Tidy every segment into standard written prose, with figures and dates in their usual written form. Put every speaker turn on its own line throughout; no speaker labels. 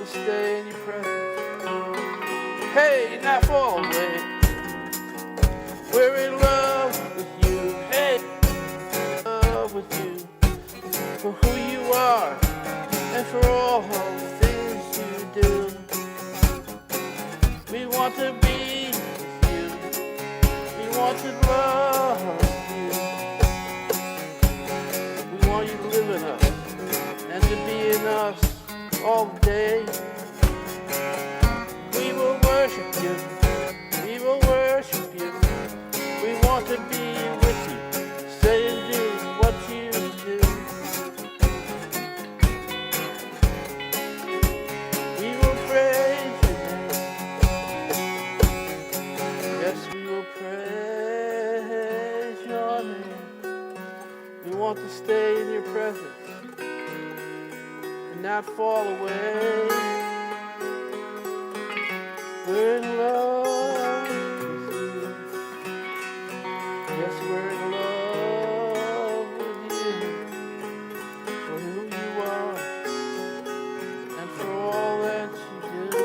to stay in your presence. Hey, not fall away. We're in love with you. Hey, in love with you. For who you are and for all the things you do. We want to be with you. We want to love you. We want you to live in us and to be in us all day. We will worship you. We will worship you. We want to be with you. Say and do what you do. We will praise your name. Yes, we will praise your name. We want to stay in your presence and not fall away. We're in love with you. Yes, we're in love with you. For who you are and for all that you do.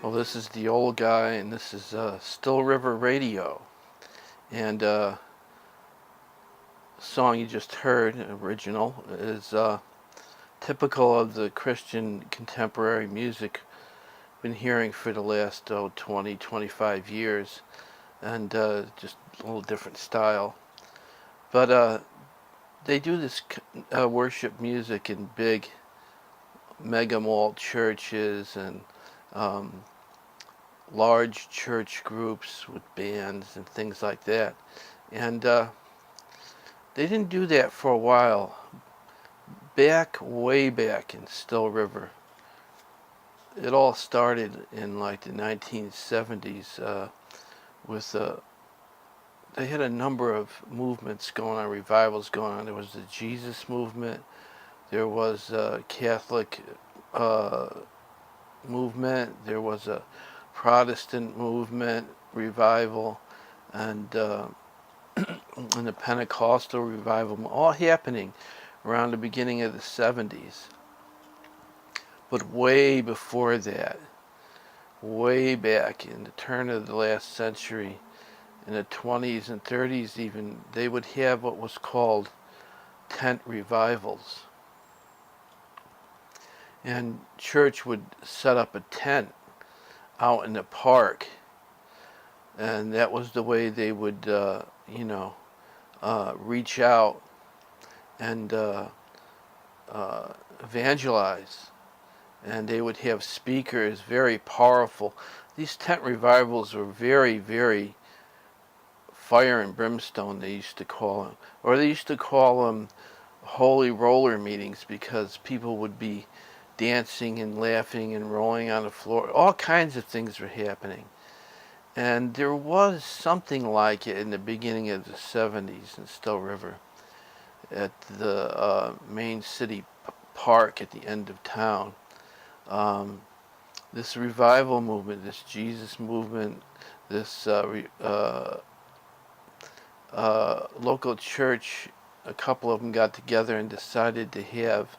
Well, this is the old guy, and this is Still River Radio. And song you just heard, original, is typical of the Christian contemporary music I've been hearing for the last 20, 25 years, and just a little different style. But they do this worship music in big mega mall churches and large church groups with bands and things like that. And they didn't do that for a while. Way back in Still River. It all started in like the 1970s with they had a number of movements going on, revivals going on. There was the Jesus movement. There was a Catholic movement. There was a Protestant movement revival, and the Pentecostal revival, all happening around the beginning of the 70s. But way before that, way back in the turn of the last century, in the 20s and 30s even, they would have what was called tent revivals. And church would set up a tent out in the park, and that was the way they would, reach out and evangelize. And they would have speakers, very powerful. These tent revivals were very, very fire and brimstone, they used to call them. Or they used to call them holy roller meetings, because people would be dancing and laughing and rolling on the floor. All kinds of things were happening. And there was something like it in the beginning of the 70s in Still River at the main city park at the end of town. This revival movement, this Jesus movement, this local church, a couple of them got together and decided to have